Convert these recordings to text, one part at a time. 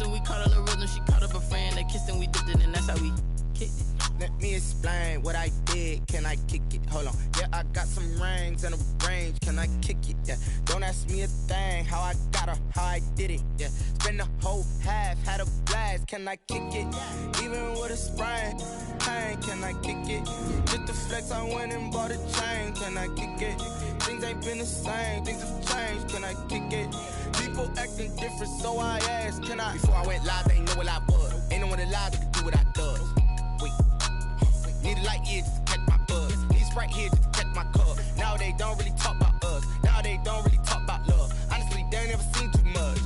kissing, we caught a little rhythm. She caught up a friend, they kissed and we dipped it, and that's how we kicked it. Let me explain what I did. Can I kick it? Hold on. Yeah, I got some rings and a range. Can I kick it? Yeah. Don't ask me a thing. How I got her, how I did it. Yeah. Spend the whole half, had a blast. Can I kick it? Even with a sprain, pain. Can I kick it? Just the flex, I went and bought a chain. Can I kick it? Things ain't been the same. Things have changed. Can I kick it? People acting different, so I asked. Can I? Before I went live, they ain't know what I was. Ain't no one alive that could do what I does. Need a light here just to catch my buzz. Need Sprite here just to catch my cup. Now they don't really talk about us. Now they don't really talk about love. Honestly, they ain't never seen too much.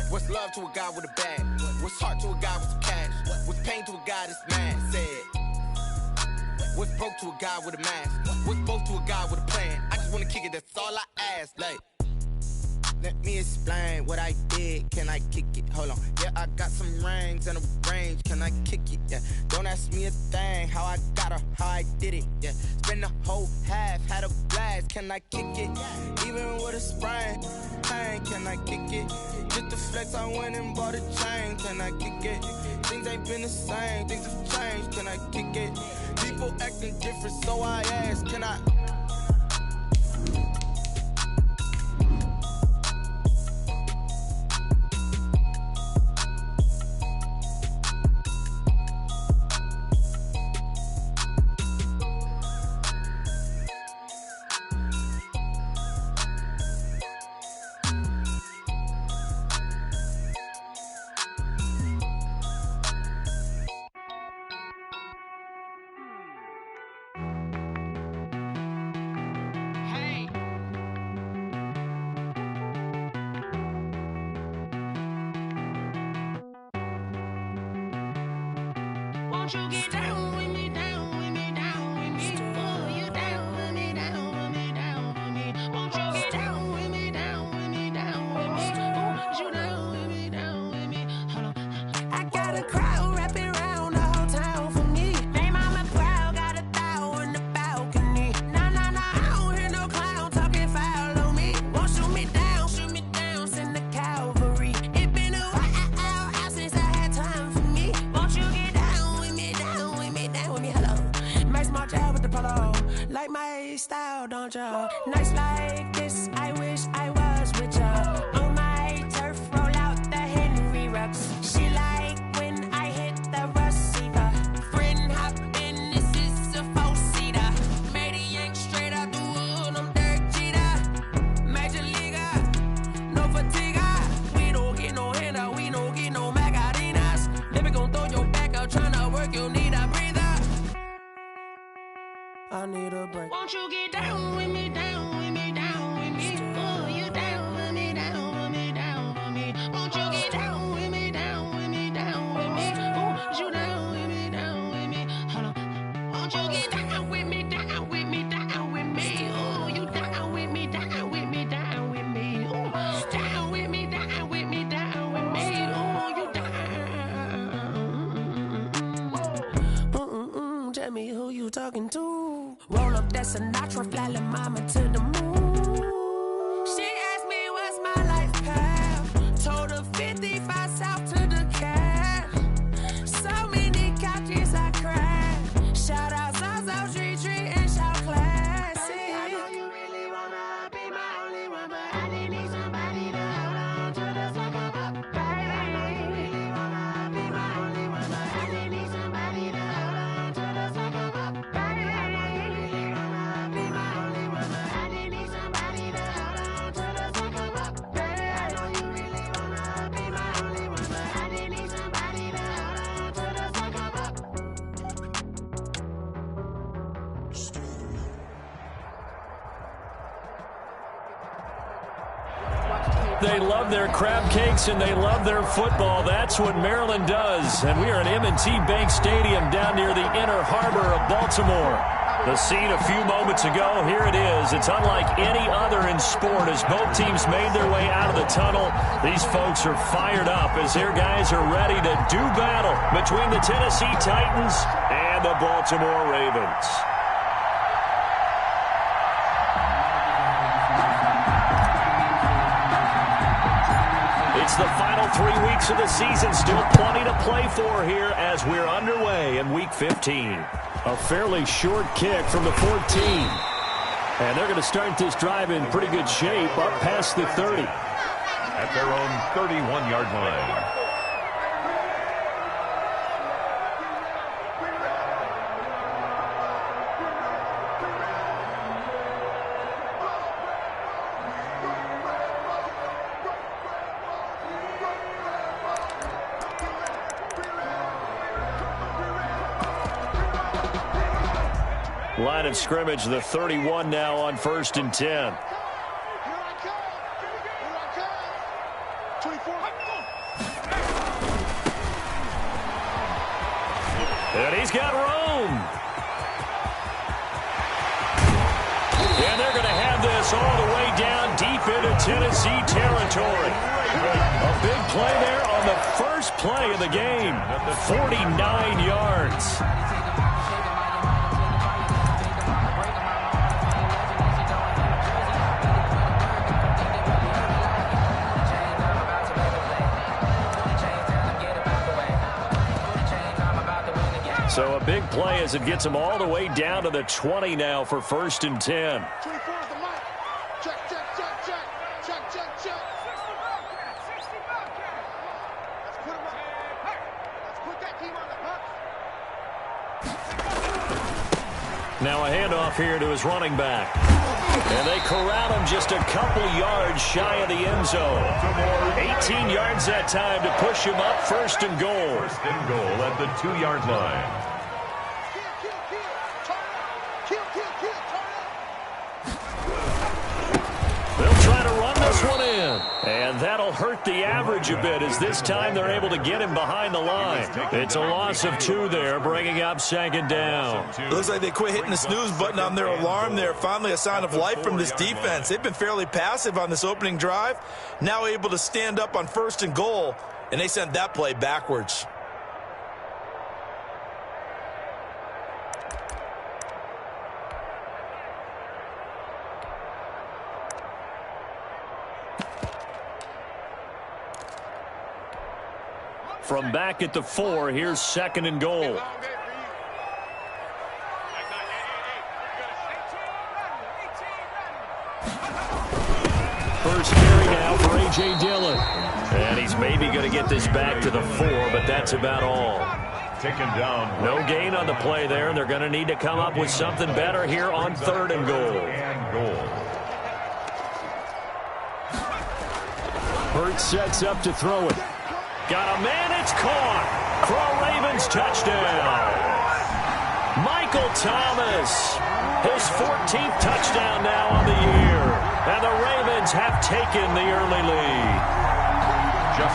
What's love to a guy with a bag? What's heart to a guy with some cash? What's pain to a guy that's mad? Said. What's broke to a guy with a mask? What's both to a guy with a plan? I just wanna kick it, that's all I ask. Like, let me explain what I did. Can I kick it? Hold on. Yeah, I got some rings and a range. Can I kick it? Yeah. Don't ask me a thing. How I got her, how I did it. Yeah. Spend the whole half, had a blast. Can I kick it? Even with a sprain, pain. Can I kick it? Just the flex, I went and bought a chain. Can I kick it? Things ain't been the same. Things have changed. Can I kick it? People acting different, so I ask. Can I? Won't you get down with me, down with me, down with me? Oh, you down with me, down with me, down with me. Won't you get down with me, down with me, down with me? Oh, you down with me, down with me? Hold on. I got a crowd wrapping around the whole town for me. They mama proud, got a thou in the balcony. Nah, nah, nah, I don't hear no clown talking foul on me. Won't shoot me down, send the cavalry. It been a while since I had time for me. Won't you get down with me, down with me, down with me? Hello. Nice smart job with the polo. Like my style, don't ya? Nice like this, I wish I was with ya. On my turf, roll out the Henry Rux. She like when I hit the receiver. Friend hop in, this is a four-seater. Made a yank straight out the wood, I'm Derek Jeter. Major leaguer, no fatigue. We don't get no handout, we don't get no Macarinas. Never gon' throw your back out, tryna work, you need a breather. I need a break. Won't you get down with me, down with me, down with me? Oh, you down with me, down with me, down with me? Won't you get down with me, down with me, down with me? Oh, you down with me, down with me? Hold on. Won't you get down with me, down with me, down with me? Oh, you down with me, down with me, down with me? Oh, down with me, down with me, down with me? Oh, you down. Tell me who you talking to. Roll up that Sinatra, fly la mama to the moon. She asked me what's my life path. Told her 55 south to the cat. So many couches I crashed. Shout out South Street and shout classy. I know you really wanna be my only one, but I didn't need somebody to hold on to the sucker up, baby. I know you really wanna be my only one, but I didn't need somebody to hold on to the sucker up, baby. I know you really wanna be my only one, but I didn't need somebody to hold on to the sucker up, baby. I know you really wanna be my only one, but I didn't need somebody to hold on to the sucker up. They love their crab cakes and they love their football. That's what Maryland does. And we are at M&T Bank Stadium down near the inner harbor of Baltimore. The scene a few moments ago, here it is. It's unlike any other in sport as both teams made their way out of the tunnel. These folks are fired up as their guys are ready to do battle between the Tennessee Titans and the Baltimore Ravens. It's the final 3 weeks of the season. Still plenty to play for here as we're underway in Week 15. A fairly short kick from the 14. And they're going to start this drive in pretty good shape up past the 30. At their own 31-yard line. Line of scrimmage, the 31 now on 1st and 10. And he's got room. And they're going to have this all the way down deep into Tennessee territory. A big play there on the first play of the game. 49 yards. So a big play as it gets them all the way down to the 20 now for 1st and 10. 24 is the mic. Check, check, check, check. Check, check, check. Let's put that team on the hook. Now a handoff here to his running back. And they corral him just a couple yards shy of the end zone. 18 yards that time to push him up 1st and goal. 1st and goal at the 2-yard line. They'll try to run this one in. And that'll hurt the average a bit as this time they're able to get him behind the line. It's a loss of 2 there, bringing up 2nd down. It looks like they quit hitting the snooze button on their alarm there. Finally a sign of life from this defense. They've been fairly passive on this opening drive. Now able to stand up on 1st and goal, and they sent that play backwards. From back at the 4, here's 2nd and goal. First carry now for A.J. Dillon. And he's maybe going to get this back to the 4, but that's about all. Taken down. No gain on the play there, and they're going to need to come up with something better here on 3rd and goal. Hurts sets up to throw it. Got a man, it's caught for a Ravens touchdown. Michael Thomas, his 14th touchdown now on the year. And the Ravens have taken the early lead.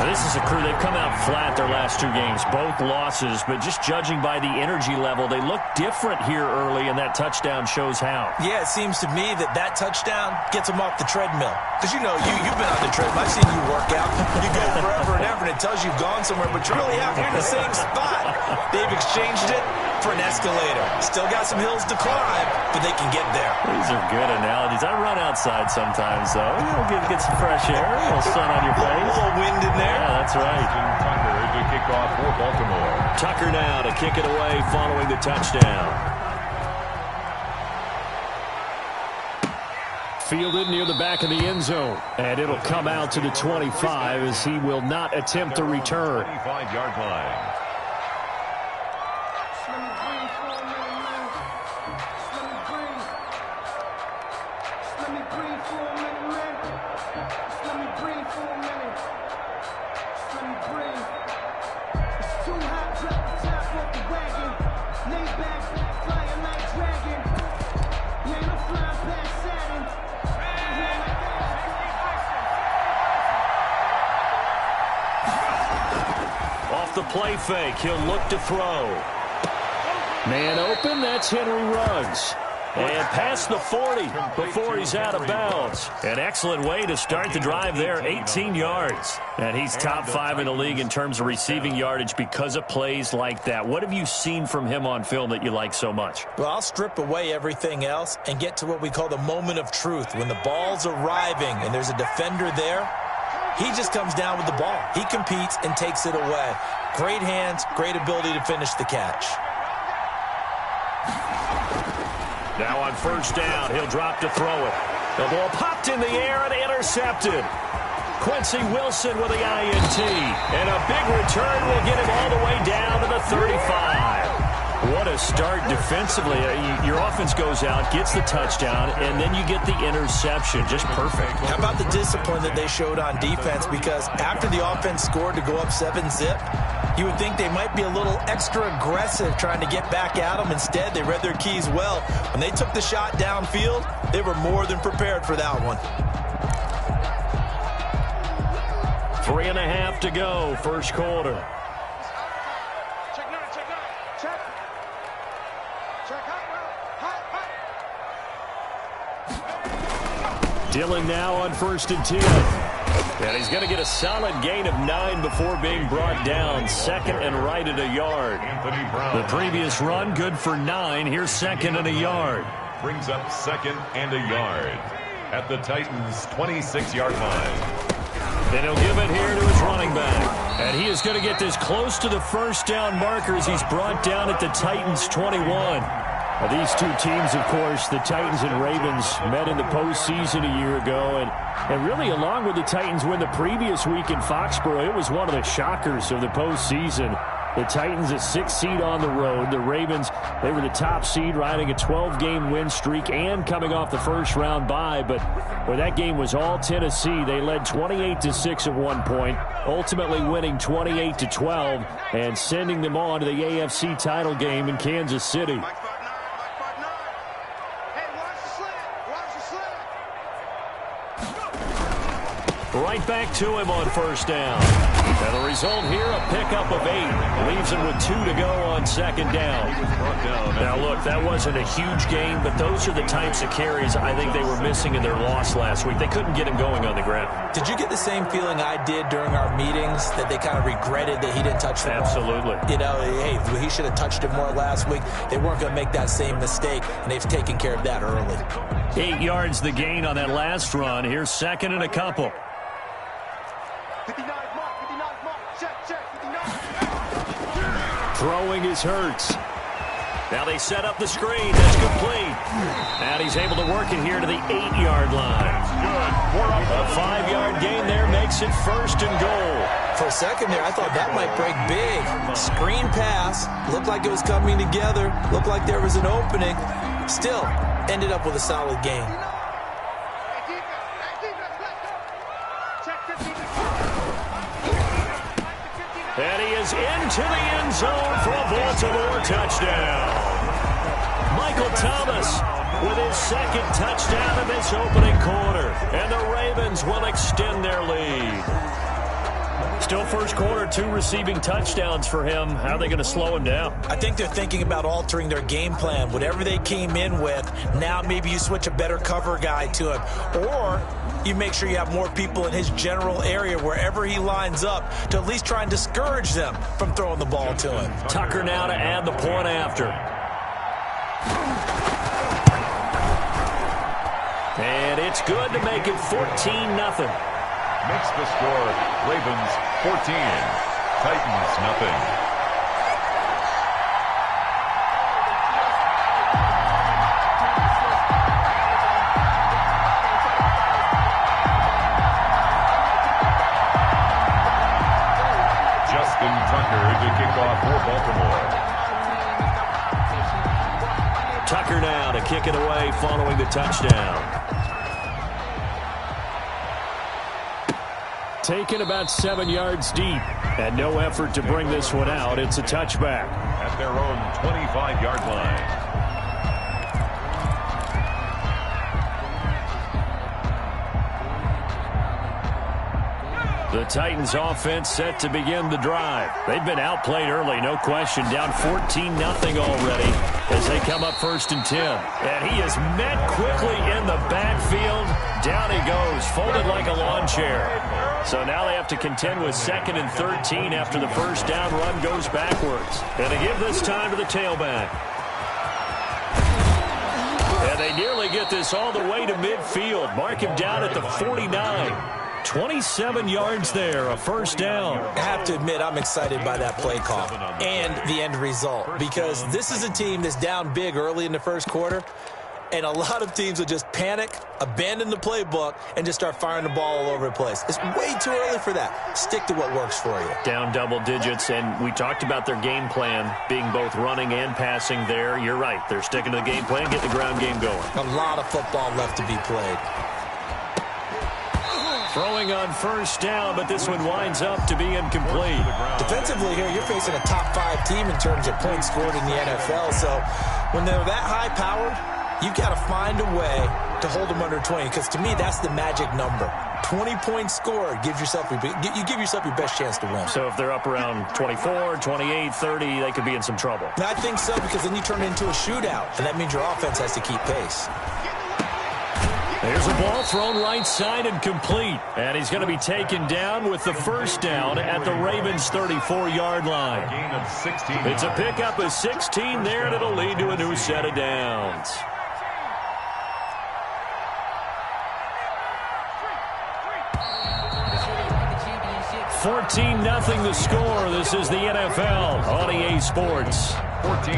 This is a crew, they've come out flat their last 2 games, both losses, but just judging by the energy level, they look different here early, and that touchdown shows how. Yeah, it seems to me that touchdown gets them off the treadmill. Because you know, you've been on the treadmill. I've seen you work out. You go forever and ever, and it tells you've gone somewhere, but you're really out here in the same spot. They've exchanged it for an escalator. Still got some hills to climb, but they can get there. These are good analogies. I run outside sometimes, though. Get some fresh air, a little sun on your face. A little wind in there. Yeah, that's right. Tucker to kick off for Baltimore. Tucker now to kick it away following the touchdown. Fielded near the back of the end zone. And it'll come out to the 25 as he will not attempt to return. 25-yard line. The play fake, he'll look to throw. Man open, that's Henry Ruggs. And past the 40 before he's out of bounds. An excellent way to start the drive there, 18 yards. And he's top 5 in the league in terms of receiving yardage because of plays like that. What have you seen from him on film that you like so much? Well, I'll strip away everything else and get to what we call the moment of truth. When the ball's arriving and there's a defender there, He just comes down with the ball. He competes and takes it away. Great hands, great ability to finish the catch. Now on first down, he'll drop to throw it. The ball popped in the air and intercepted. Quincy Wilson with the INT. And a big return will get him all the way down to the 35. What a start defensively. Your offense goes out, gets the touchdown, and then you get the interception. Just perfect. How about the discipline that they showed on defense? Because after the offense scored to go up 7-zip, you would think they might be a little extra aggressive trying to get back at them. Instead, they read their keys well. When they took the shot downfield, they were more than prepared for that one. 3.5 to go, first quarter. Dillon now on 1st and 10. And he's going to get a solid gain of 9 before being brought down. Second and right at a yard. The previous run, good for 9. Here's second and a yard. Brings up second and a yard at the Titans' 26-yard line. And he'll give it here to his running back. And he is going to get this close to the first down marker as he's brought down at the Titans' 21. Now, these two teams, of course, the Titans and Ravens, met in the postseason a year ago. And really, along with the Titans win the previous week in Foxborough, it was one of the shockers of the postseason. The Titans, a 6th seed on the road. The Ravens, they were the top seed, riding a 12-game win streak and coming off the first-round bye. But where that game was all Tennessee, they led 28-6 at one point, ultimately winning 28-12 and sending them on to the AFC title game in Kansas City. Right back to him on first down. And the result here, a pickup of 8. Leaves him with 2 to go on second down. Now, look, that wasn't a huge gain, but those are the types of carries I think they were missing in their loss last week. They couldn't get him going on the ground. Did you get the same feeling I did during our meetings, that they kind of regretted that he didn't touch the ball? Absolutely. You know, hey, he should have touched it more last week. They weren't going to make that same mistake, and they've taken care of that early. 8 yards the gain on that last run. Here's second and a couple. 59 mark, check, 59. Throwing is Hurts. Now they set up the screen. That's complete. And he's able to work it here to the 8-yard line. A 5-yard gain there makes it first and goal. For a second there, I thought that might break big. Screen pass. Looked like it was coming together. Looked like there was an opening. Still, ended up with a solid gain. And he is into the end zone for a Baltimore touchdown. Michael Thomas with his second touchdown in this opening quarter. And the Ravens will extend their lead. Still first quarter, 2 receiving touchdowns for him. How are they going to slow him down? I think they're thinking about altering their game plan. Whatever they came in with, now maybe you switch a better cover guy to him. Or you make sure you have more people in his general area wherever he lines up to at least try and discourage them from throwing the ball to him. Tucker now to add the point after. And it's good to make it 14-0. Makes the score Ravens 14, Titans nothing. Justin Tucker to kick off for Baltimore. Tucker now to kick it away following the touchdown. Taken about 7 yards deep, and no effort to bring this one out. It's a touchback. At their own 25-yard line. The Titans offense set to begin the drive. They've been outplayed early, no question. Down 14-0 already as they come up 1st and 10. And he is met quickly in the backfield. Down he goes, folded like a lawn chair. So now they have to contend with 2nd and 13 after the first down run goes backwards. And they give this time to the tailback. And they nearly get this all the way to midfield. Mark him down at the 49. 27 yards there, a first down. I have to admit, I'm excited by that play call and the end result, because this is a team that's down big early in the first quarter, and a lot of teams will just panic, abandon the playbook, and just start firing the ball all over the place. It's way too early for that. Stick to what works for you. Down double digits, and we talked about their game plan being both running and passing there. You're right. They're sticking to the game plan, getting the ground game going. A lot of football left to be played. Throwing on first down, but this one winds up to be incomplete. Defensively here, you're facing a top 5 team in terms of points scored in the NFL, so when they're that high-powered, you've got to find a way to hold them under 20, because to me, that's the magic number. 20 points scored, you give yourself your best chance to win. So if they're up around 24, 28, 30, they could be in some trouble. I think so, because then you turn it into a shootout, and that means your offense has to keep pace. There's a ball thrown right side and complete. And he's going to be taken down with the first down at the Ravens' 34-yard line. It's a pickup of 16 there, and it'll lead to a new set of downs. $14-0 the score. This is the NFL on EA Sports. 14,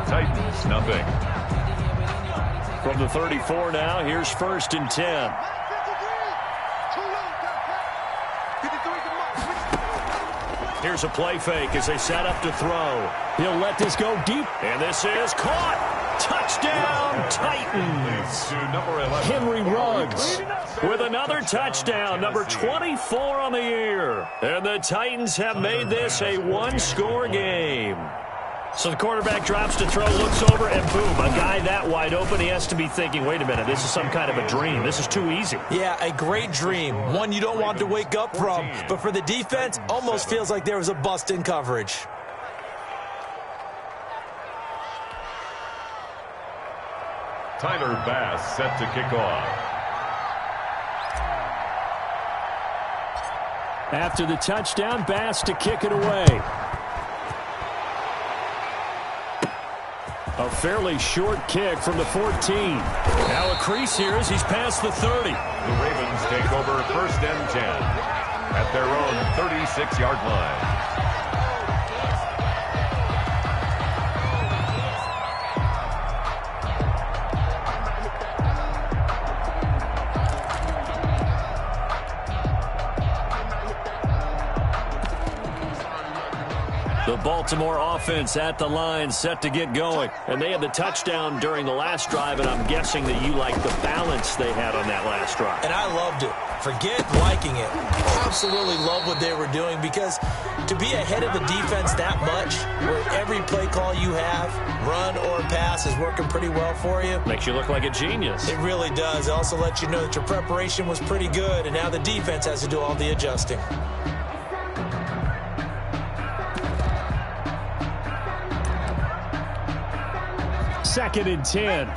Titans, nothing. From the 34 now, here's 1st and 10. Here's a play fake as they set up to throw. He'll let this go deep, and this is caught. Touchdown, Titans. Henry Ruggs with another touchdown, number 24 on the year. And the Titans have made this a one-score game. So the quarterback drops to throw, looks over, and boom, a guy that wide open, he has to be thinking, wait a minute, this is some kind of a dream. This is too easy. Yeah, a great dream. One you don't want to wake up from. But for the defense, almost feels like there was a bust in coverage. Tyler Bass set to kick off. After the touchdown, Bass to kick it away. A fairly short kick from the 14. Now a crease here as he's past the 30. The Ravens take over 1st and 10 at their own 36-yard line. The Baltimore offense at the line, set to get going. And they had the touchdown during the last drive, and I'm guessing that you like the balance they had on that last drive. And I loved it. Forget liking it. Absolutely love what they were doing, because to be ahead of the defense that much, where every play call you have, run or pass, is working pretty well for you. Makes you look like a genius. It really does. It also lets you know that your preparation was pretty good, and now the defense has to do all the adjusting. Second and 10.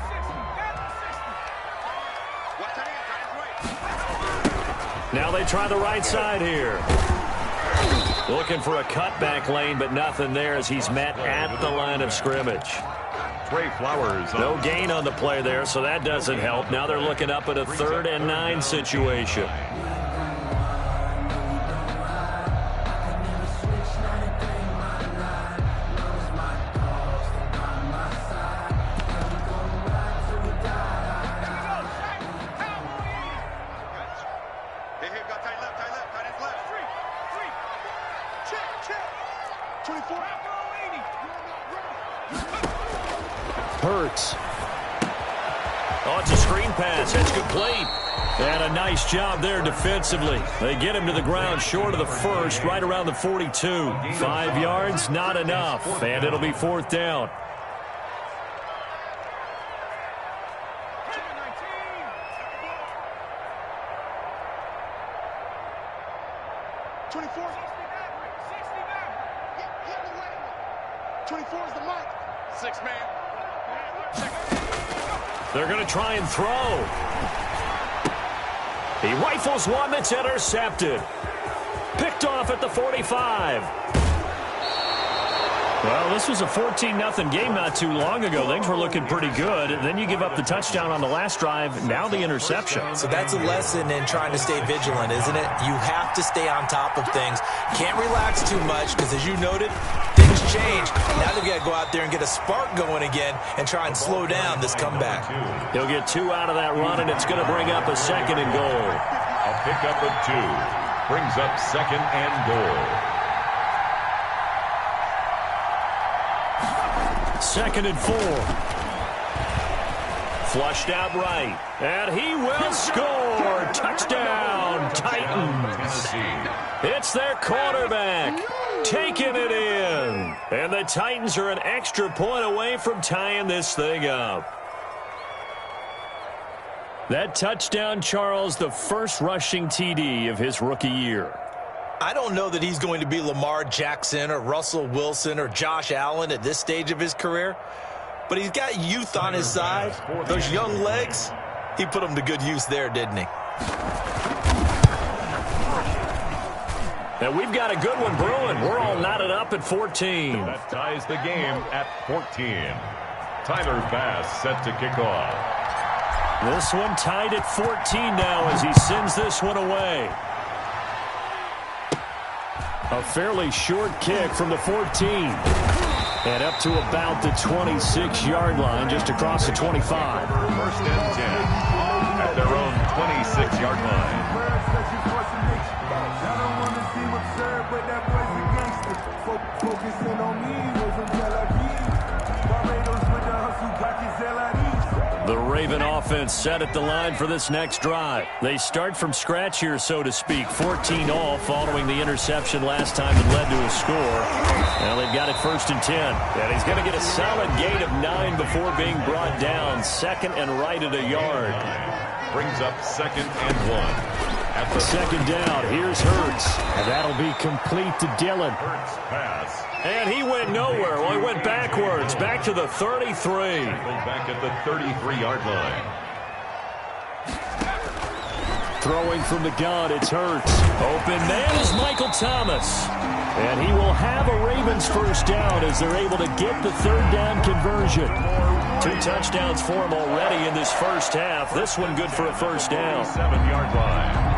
Now they try the right side here. Looking for a cutback lane, but nothing there as he's met at the line of scrimmage. Trey Flowers. No gain on the play there, so that doesn't help. Now they're looking up at a 3rd and 9 situation. Hurts. Oh, it's a screen pass. It's complete. And a nice job there defensively. They get him to the ground short of the 1st, right around the 42. 5 yards, not enough. And it'll be 4th down. They're going to try and throw. He rifles one that's intercepted. Picked off at the 45. Well, this was a 14-0 game not too long ago. Things were looking pretty good. Then you give up the touchdown on the last drive, now the interception. So that's a lesson in trying to stay vigilant, isn't it? You have to stay on top of things. Can't relax too much because, as you noted, things change. Now they've got to go out there and get a spark going again and try and slow down this comeback. He'll get 2 out of that run, and it's going to bring up a 2nd and goal. A pickup of 2 brings up 2nd and goal. 2nd and 4. Flushed out right. And he will score. Touchdown, Titans. It's their quarterback taking it in. And the Titans are an extra point away from tying this thing up. That touchdown, Charles, the first rushing TD of his rookie year. I don't know that he's going to be Lamar Jackson or Russell Wilson or Josh Allen at this stage of his career, but he's got youth on his side. Those young legs, he put them to good use there, didn't he? And we've got a good one brewing. We're all knotted up at 14. That ties the game at 14. Tyler Bass set to kick off. This one tied at 14 now as he sends this one away. A fairly short kick from the 14. And up to about the 26-yard line, just across the 25. 1st and 10 at their own 26-yard line. The Raven offense set at the line for this next drive. They start from scratch here, so to speak. 14 all following the interception last time that led to a score. Now they've got it 1st and 10. And he's going to get a solid gain of 9 before being brought down. 2nd and right at a yard. Brings up 2nd and 1. At the 2nd down, here's Hurts. And that'll be complete to Dillon. Hurts pass. And he went nowhere. Well, he went backwards, back to the 33. Back at the 33-yard line. Throwing from the gun, it's Hurts. Open man is Michael Thomas. And he will have a Ravens first down as they're able to get the 3rd down conversion. 2 touchdowns for him already in this first half. This one good for a first down. 7-yard line.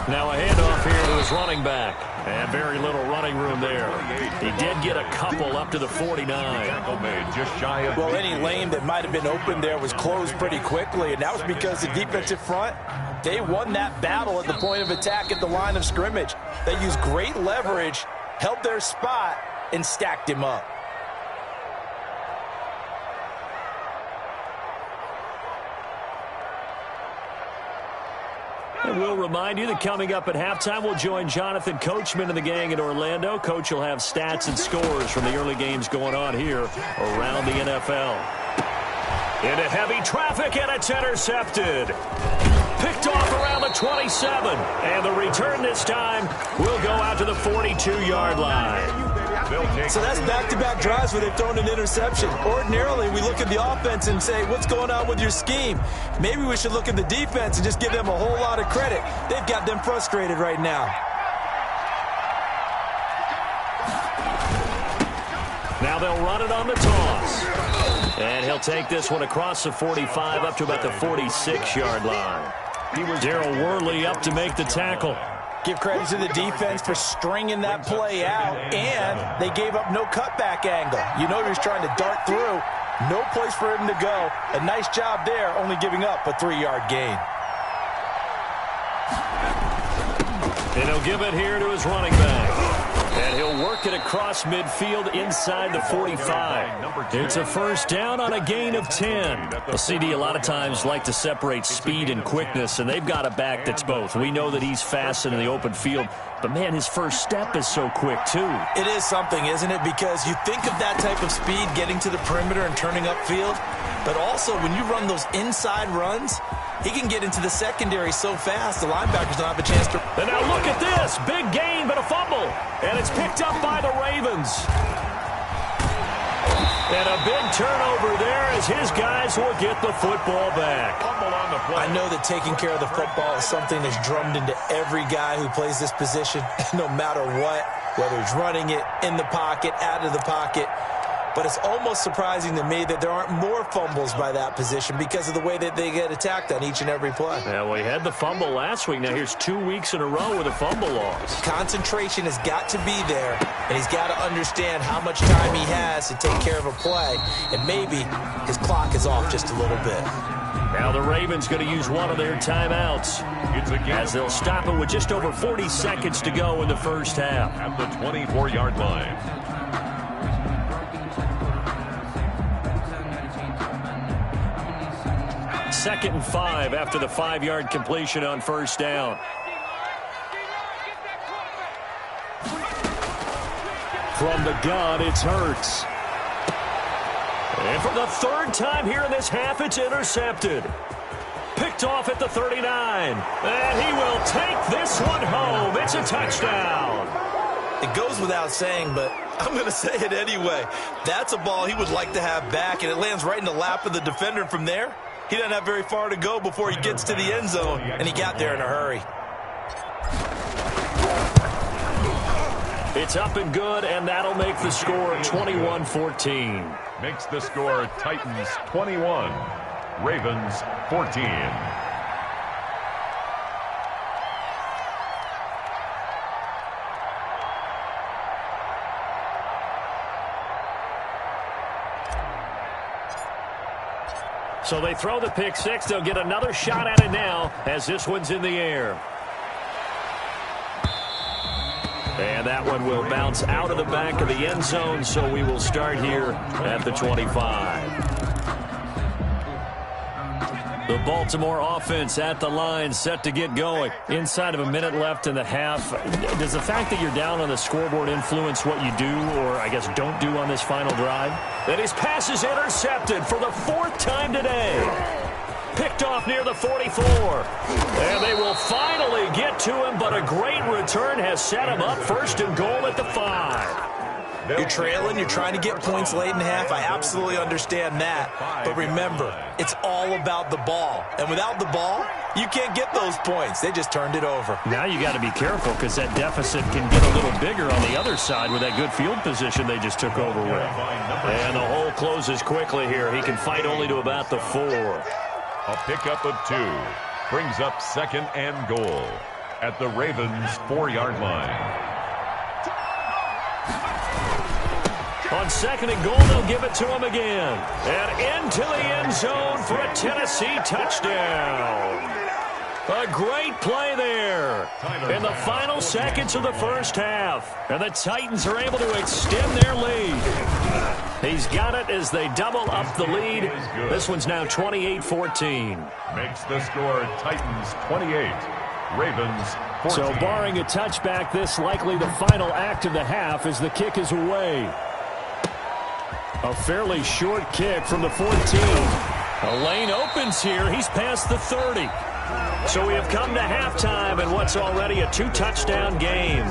Now a handoff here to his running back. And very little running room there. He did get a couple up to the 49. Just shy of well, any lane that might have been open there was closed pretty quickly, and that was because the defensive front, they won that battle at the point of attack at the line of scrimmage. They used great leverage, held their spot, and stacked him up. And we'll remind you that coming up at halftime, we'll join Jonathan Coachman and the gang in Orlando. Coach will have stats and scores from the early games going on here around the NFL. Into heavy traffic, and it's intercepted. Picked off around the 27. And the return this time will go out to the 42-yard line. So that's back-to-back drives where they've thrown an interception. Ordinarily, we look at the offense and say, what's going on with your scheme? Maybe we should look at the defense and just give them a whole lot of credit. They've got them frustrated right now. Now they'll run it on the toss. And he'll take this one across the 45 up to about the 46-yard line. Darryl Worley up to make the tackle. Give credit to the defense for stringing that play out, and they gave up no cutback angle. You know he was trying to dart through. No place for him to go. A nice job there, only giving up a 3-yard gain. And he'll give it here to his running back. And he'll work it across midfield inside the 45. It's a first down on a gain of 10. The CD a lot of times like to separate speed and quickness, and they've got a back that's both. We know that he's fast in the open field, but, man, his first step is so quick, too. It is something, isn't it? Because you think of that type of speed getting to the perimeter and turning upfield, but also when you run those inside runs, he can get into the secondary so fast, the linebackers don't have a chance to. And now look at this. Big gain, but a fumble. And it's picked up by the Ravens. And a big turnover there as his guys will get the football back. I know that taking care of the football is something that's drummed into every guy who plays this position, no matter what, whether he's running it, in the pocket, out of the pocket. But it's almost surprising to me that there aren't more fumbles by that position because of the way that they get attacked on each and every play. Yeah, well, he had the fumble last week. Now here's 2 weeks in a row with a fumble loss. Concentration has got to be there, and he's got to understand how much time he has to take care of a play, and maybe his clock is off just a little bit. Now the Ravens going to use one of their timeouts as they'll stop it with just over 40 seconds to go in the first half. At the 24-yard line. Second and 5 after the 5-yard completion on first down. From the gun, it's Hurts. And for the third time here in this half, it's intercepted. Picked off at the 39. And he will take this one home. It's a touchdown. It goes without saying, but I'm going to say it anyway. That's a ball he would like to have back, and it lands right in the lap of the defender from there. He doesn't have very far to go before he gets to the end zone, and he got there in a hurry. It's up and good, and that'll make the score 21-14. Makes the score Titans 21, Ravens 14. So they throw the pick six. They'll get another shot at it now as this one's in the air. And that one will bounce out of the back of the end zone, so we will start here at the 25. The Baltimore offense at the line, set to get going. Inside of a minute left in the half. Does the fact that you're down on the scoreboard influence what you do, or I guess don't do on this final drive? And his pass is intercepted for the 4th time today. Picked off near the 44. And they will finally get to him, but a great return has set him up first and goal at the 5. You're trailing, you're trying to get points late in the half. I absolutely understand that. But remember, it's all about the ball. And without the ball, you can't get those points. They just turned it over. Now you got to be careful because that deficit can get a little bigger on the other side with that good field position they just took over with. And the hole closes quickly here. He can fight only to about the 4. A pickup of 2 brings up 2nd and goal at the Ravens 4-yard line. On 2nd and goal, they'll give it to him again. And into the end zone for a Tennessee touchdown. A great play there in the final seconds of the first half. And the Titans are able to extend their lead. He's got it as they double up the lead. This one's now 28-14. Makes the score Titans 28, Ravens 14. So barring a touchback, this likely the final act of the half as the kick is away. A fairly short kick from the 14. A lane opens here. He's past the 30. So we have come to halftime in what's already a 2-touchdown game.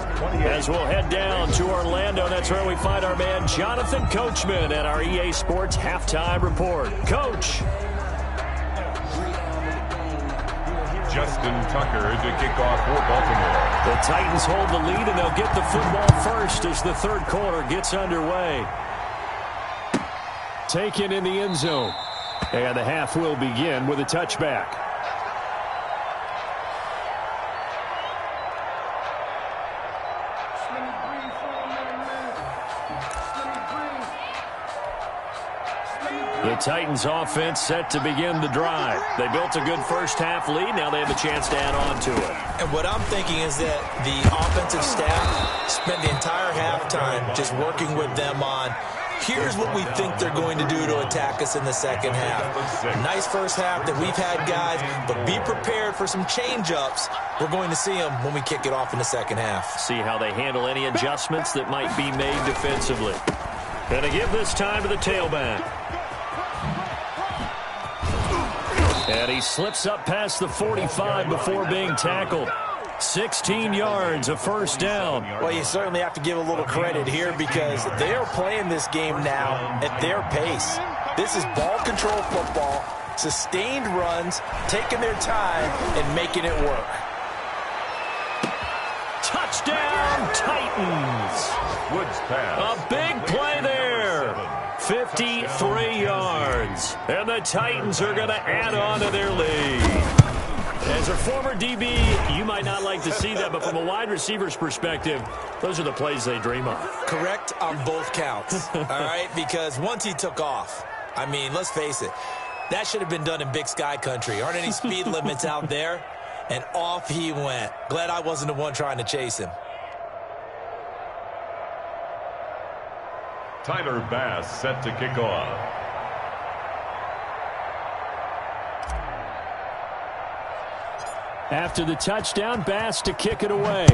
As we'll head down to Orlando, that's where we find our man Jonathan Coachman at our EA Sports Halftime Report. Coach. Justin Tucker to kick off for Baltimore. The Titans hold the lead, and they'll get the football first as the third quarter gets underway. Taken in the end zone. And the half will begin with a touchback. The Titans offense set to begin the drive. They built a good first half lead. Now they have a chance to add on to it. And what I'm thinking is that the offensive staff spent the entire halftime just working with them on, here's what we think they're going to do to attack us in the second half. Nice first half that we've had, guys, but be prepared for some change-ups. We're going to see them when we kick it off in the second half. See how they handle any adjustments that might be made defensively. Going to give this time to the tailback. And he slips up past the 45 before being tackled. 16 yards, a first down. Well, you certainly have to give a little credit here because they are playing this game now at their pace. This is ball control football, sustained runs, taking their time, and making it work. Touchdown, Titans. Woods pass. A big play there. 53 yards. And the Titans are going to add on to their lead. As a former DB, you might not like to see that, but from a wide receiver's perspective, those are the plays they dream of. Correct on both counts, all right? Because once he took off, I mean, let's face it, that should have been done in Big Sky country. Aren't any speed limits out there? And off he went. Glad I wasn't the one trying to chase him. Tyler Bass set to kick off. After the touchdown, Bass to kick it away.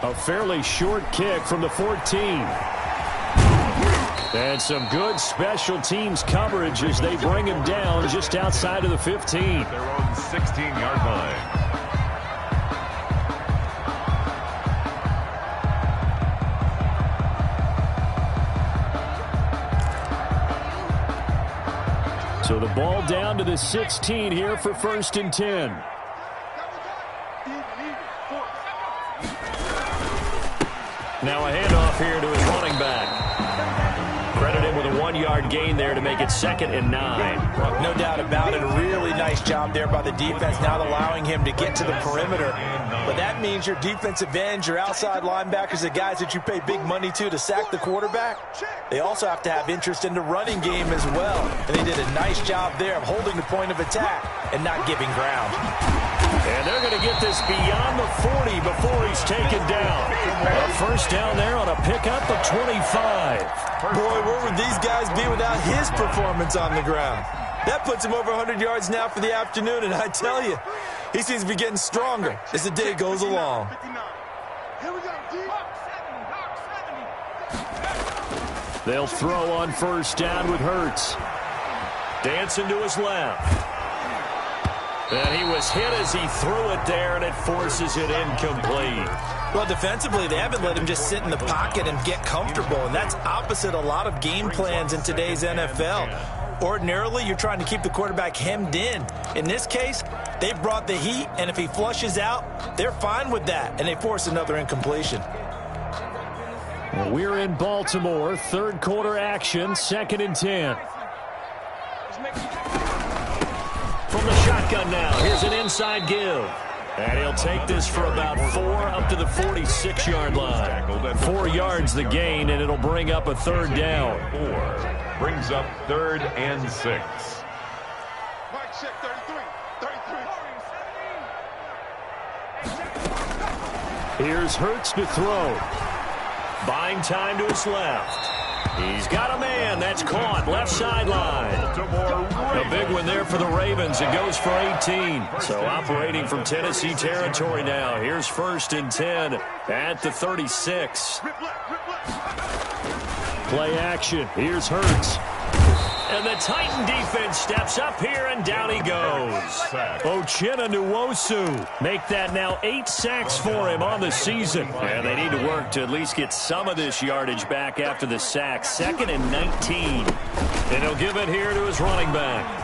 A fairly short kick from the 14. And some good special teams coverage as they bring him down just outside of the 15. At their own 16-yard line. So the ball down to the 16 here for 1st and 10. Now a handoff here to his running back. Credit him with a 1-yard gain there to make it 2nd and 9. No doubt about it. A really nice job there by the defense, not allowing him to get to the perimeter. But that means your defensive ends, your outside linebackers, the guys that you pay big money to sack the quarterback, they also have to have interest in the running game as well. And they did a nice job there of holding the point of attack and not giving ground. And they're going to get this beyond the 40 before he's taken down. A first down there on a pickup of 25. Boy, where would these guys be without his performance on the ground? That puts him over 100 yards now for the afternoon, and I tell you, he seems to be getting stronger as the day goes along. They'll throw on first down with Hurts. Dancing to his left. And he was hit as he threw it there, and it forces it incomplete. Well, defensively, they haven't let him just sit in the pocket and get comfortable, and that's opposite a lot of game plans in today's NFL. Ordinarily, you're trying to keep the quarterback hemmed in. In this case, they brought the heat, and if he flushes out, they're fine with that, and they force another incompletion. Well, we're in Baltimore, 3rd quarter action, 2nd and 10. From the shotgun now, here's an inside give. And he'll take this for about 4 up to the 46-yard line. 4 yards the gain, and it'll bring up a 3rd down. 4 brings up 3rd and 6. Here's Hurts to throw. Buying time to his left. He's got a man. That's caught. Left sideline. A big one there for the Ravens. It goes for 18. So operating from Tennessee territory now. Here's 1st and 10 at the 36. Play action. Here's Hurts. And the Titan defense steps up here, and down he goes. Uchenna Nwosu make that now 8 sacks for him on the season. And they need to work to at least get some of this yardage back after the sack. 2nd and 19. And he'll give it here to his running back.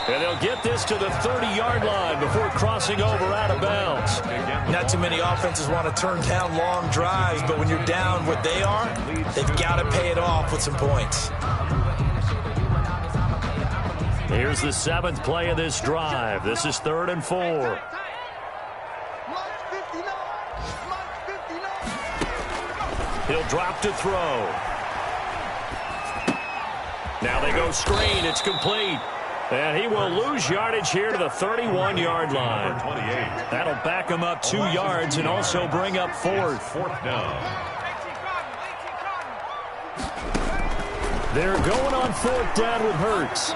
And they'll get this to the 30-yard line before crossing over out of bounds. Not too many offenses want to turn down long drives, but when you're down what they are, they've got to pay it off with some points. Here's the 7th play of this drive. This is 3rd and 4. He'll drop to throw. Now they go screen. It's complete. And he will lose yardage here to the 31-yard line. That'll back him up 2 yards and also bring up 4th down. They're going on 4th down with Hurts.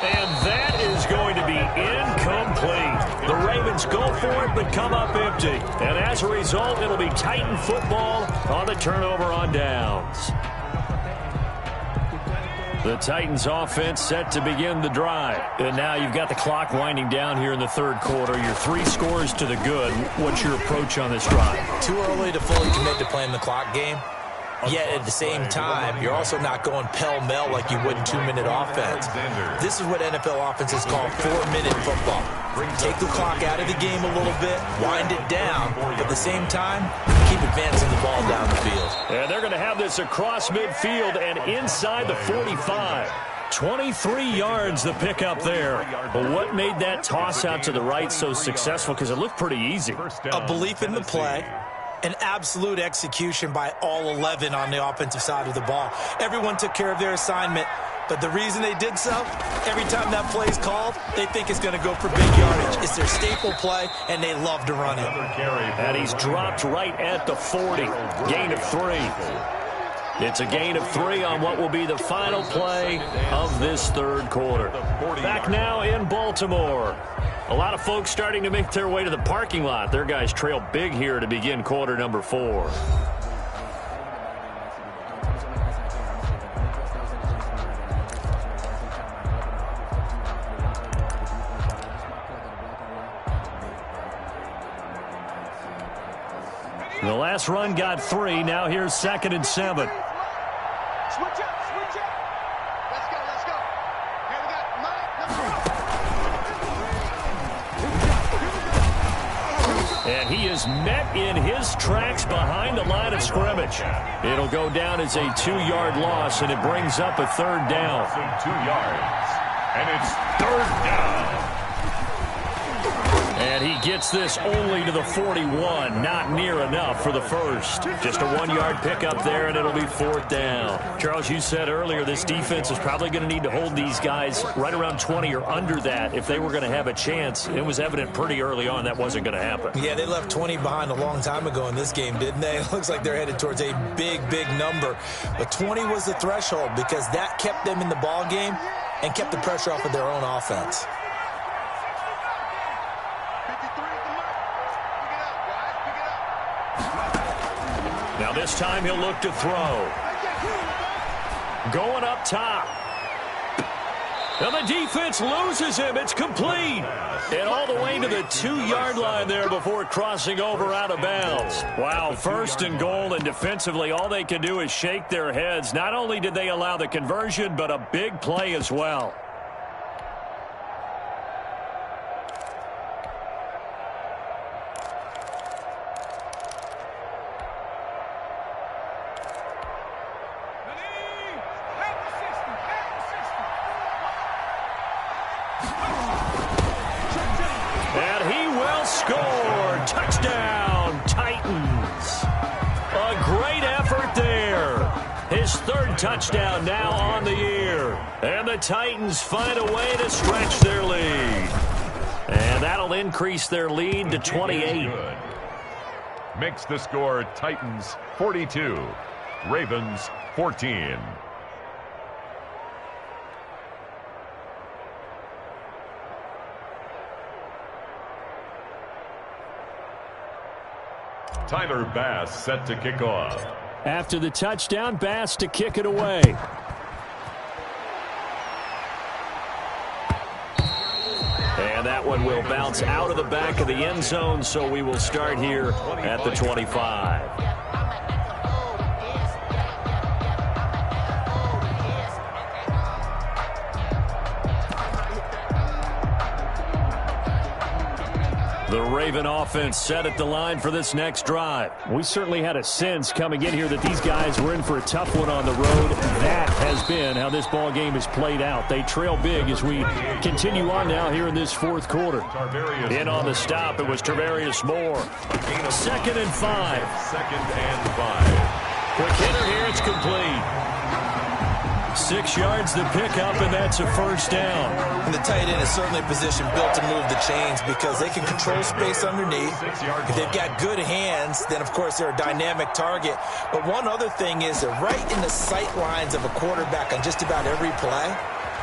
And that is going to be incomplete. The Ravens go for it but come up empty. And as a result, it'll be Titan football on the turnover on downs. The Titans offense set to begin the drive. And now you've got the clock winding down here in the third quarter. Your 3 scores to the good. What's your approach on this drive? Too early to fully commit to playing the clock game. Yet at the same time, you're also not going pell-mell like you would in 2-minute offense. This is what NFL offenses call 4-minute football. Take the clock out of the game a little bit, wind it down, but at the same time, keep advancing the ball down the field. And they're going to have this across midfield and inside the 45. 23 yards the pickup there. But what made that toss out to the right so successful? Because it looked pretty easy. A belief in the play. An absolute execution by all 11 on the offensive side of the ball. Everyone took care of their assignment, but the reason they did so, every time that play is called, they think it's going to go for big yardage. It's their staple play, and they love to run it. And he's dropped right at the 40. Gain of 3. It's a gain of 3 on what will be the final play of this third quarter. Back now in Baltimore. A lot of folks starting to make their way to the parking lot. Their guys trail big here to begin quarter number 4. The last run got 3. Now here's 2nd and 7. Switch up. Let's go. Here we got Mike. And he is met in his tracks behind the line of scrimmage. It'll go down as a 2-yard loss, and it brings up a 3rd down. 2 yards. And it's 3rd down. And he gets this only to the 41. Not near enough for the first. Just a 1-yard pickup there, and it'll be 4th down. Charles, you said earlier this defense is probably going to need to hold these guys right around 20 or under that if they were going to have a chance. It was evident pretty early on that wasn't going to happen. Yeah, they left 20 behind a long time ago in this game, didn't they? It looks like they're headed towards a big number. But 20 was the threshold because that kept them in the ball game and kept the pressure off of their own offense. Now this time he'll look to throw. Going up top. And the defense loses him. It's complete. And all the way to the 2-yard line there before crossing over out of bounds. Wow, 1st and goal, and defensively all they can do is shake their heads. Not only did they allow the conversion, but a big play as well. Touchdown, Titans. A great effort there. His 3rd touchdown now on the year. And the Titans find a way to stretch their lead. And that'll increase their lead to 28. Makes the score Titans 42, Ravens 14. Tyler Bass set to kick off. After the touchdown, Bass to kick it away. And that one will bounce out of the back of the end zone, so we will start here at the 25. The Raven offense set at the line for this next drive. We certainly had a sense coming in here that these guys were in for a tough one on the road. That has been how this ball game has played out. They trail big as we continue on now here in this 4th quarter. In on the stop, it was Tarvarius Moore. 2nd and 5. 2nd and 5. Quick hitter here, it's complete. 6 yards to pick up, and that's a 1st down. And the tight end is certainly a position built to move the chains because they can control space underneath. If they've got good hands, then, of course, they're a dynamic target. But one other thing is they're right in the sight lines of a quarterback on just about every play,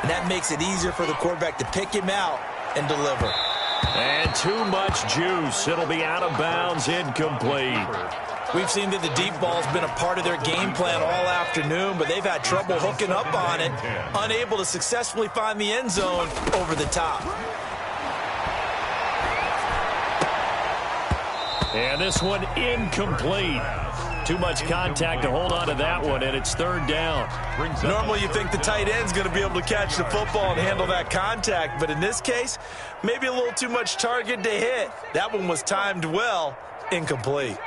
and that makes it easier for the quarterback to pick him out and deliver. And too much juice. It'll be out of bounds, incomplete. We've seen that the deep ball's been a part of their game plan all afternoon, but they've had trouble hooking up on it, unable to successfully find the end zone over the top. And this one incomplete. Too much contact to hold on to that one, and it's third down. Normally you think the tight end's going to be able to catch the football and handle that contact, but in this case, maybe a little too much target to hit. That one was timed well, incomplete.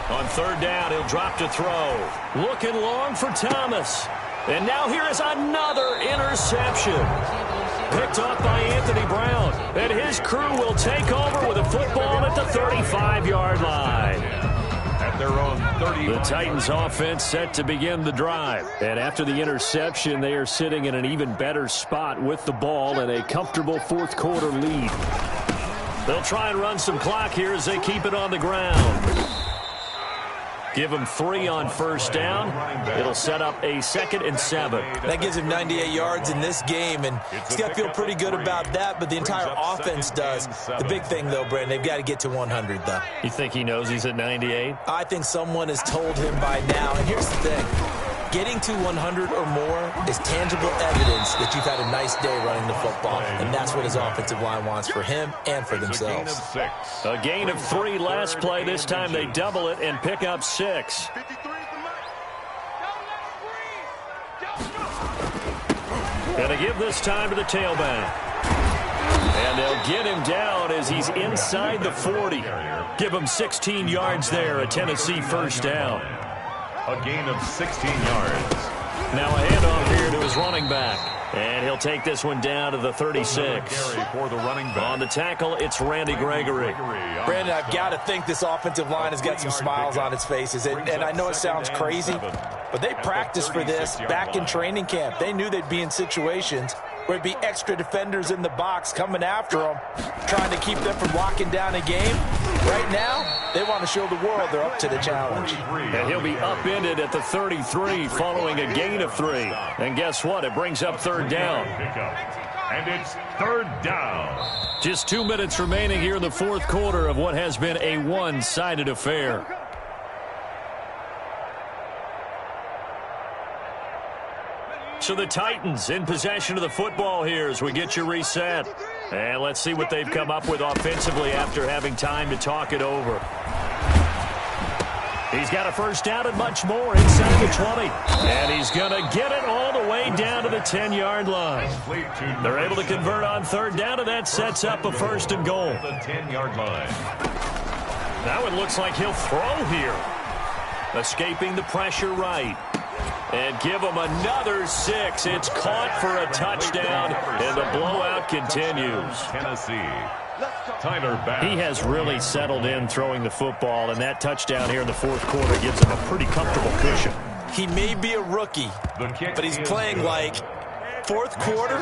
On third down, he'll drop to throw. Looking long for Thomas. And now here is another interception. Picked off by Anthony Brown. And his crew will take over with a football at the 35-yard line. At their own 30. The Titans offense set to begin the drive. And after the interception, they are sitting in an even better spot with the ball and a comfortable fourth quarter lead. They'll try and run some clock here as they keep it on the ground. Give him 3 on first down. It'll set up a 2nd and 7. That gives him 98 yards in this game, and he's got to feel pretty good about that, but the entire offense does. The big thing, though, Brandon, they've got to get to 100, though. You think he knows he's at 98? I think someone has told him by now, and here's the thing. Getting to 100 or more is tangible evidence that you've had a nice day running the football, and that's what his offensive line wants for him and for themselves. A gain of 3 last play. This time they double it and pick up 6. Gonna give this time to the tailback. And they'll get him down as he's inside the 40. Give him 16 yards there, a Tennessee first down. A gain of 16 yards. Now a handoff here to his running back. And he'll take this one down to the 36. For the running back. On the tackle, it's Randy Gregory. Brandon, I've got to think this offensive line has got some smiles on its faces. And I know it sounds crazy, but they practiced for this back in training camp. They knew they'd be in situations where it'd be extra defenders in the box coming after them, trying to keep them from locking down a game. Right now, they want to show the world they're up to the challenge. And he'll be upended at the 33 following a gain of 3. And guess what? It brings up third down. And it's third down. Just 2 minutes remaining here in the fourth quarter of what has been a one-sided affair. So the Titans in possession of the football here as we get you reset. And let's see what they've come up with offensively after having time to talk it over. He's got a first down and much more inside the 20. And he's going to get it all the way down to the 10-yard line. They're able to convert on third down, and that sets up a first and goal. The 10-yard line. That one looks like he'll throw here. Escaping the pressure right. And give him another 6. It's caught for a touchdown, and the blowout continues. Tennessee. Tyler Bass. He has really settled in throwing the football, and that touchdown here in the fourth quarter gives him a pretty comfortable cushion. He may be a rookie, but he's playing like fourth quarter,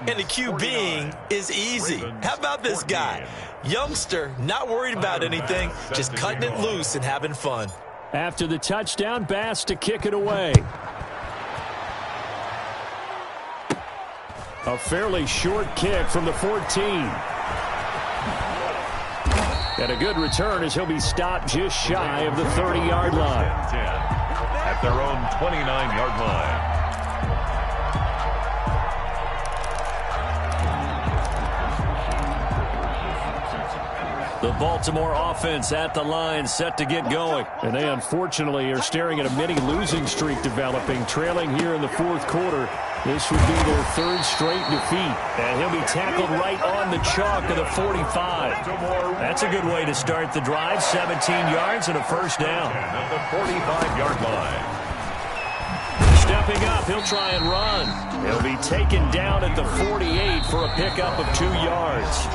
and the QBing is easy. How about this guy? Youngster, not worried about anything, just cutting it loose and having fun. After the touchdown, Bass to kick it away. A fairly short kick from the 14. And a good return as he'll be stopped just shy of the 30-yard line. At their own 29-yard line. The Baltimore offense at the line set to get going. And they unfortunately are staring at a mini losing streak developing, trailing here in the fourth quarter. This would be their 3rd straight defeat. And he'll be tackled right on the chalk of the 45. That's a good way to start the drive. 17 yards and a first down. At the 45-yard line. Stepping up, he'll try and run. He'll be taken down at the 48 for a pickup of 2 yards.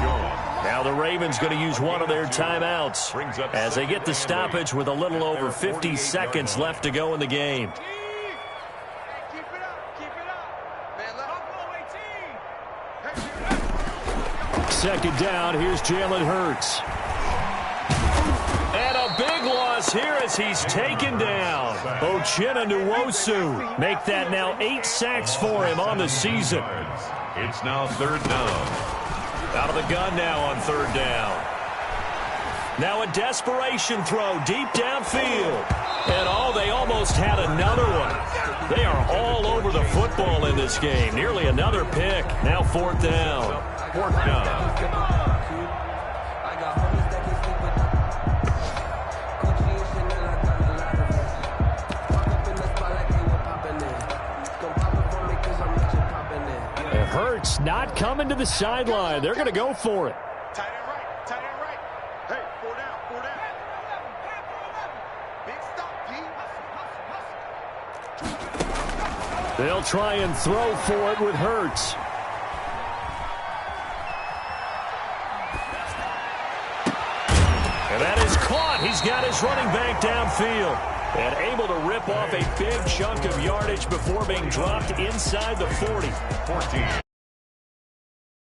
Now the Ravens going to use one of their timeouts as they get the stoppage with a little over 50 seconds left to go in the game. Second down, here's Jalen Hurts. And a big loss here as he's taken down. Uchenna Nwosu make that now 8 sacks for him on the season. It's now third down. Out of the gun now on third down. Now a desperation throw deep downfield. And they almost had another one. They are all over the football in this game. Nearly another pick. Now 4th down. 4th down. Hurts not coming to the sideline. They're going to go for it. Tight end right. Tight end right. Hey, 4 down. 4 down. Big stop, P. They'll try and throw for it with Hurts. And that is caught. He's got his running back downfield. And able to rip off a big chunk of yardage before being dropped inside the 40. 14.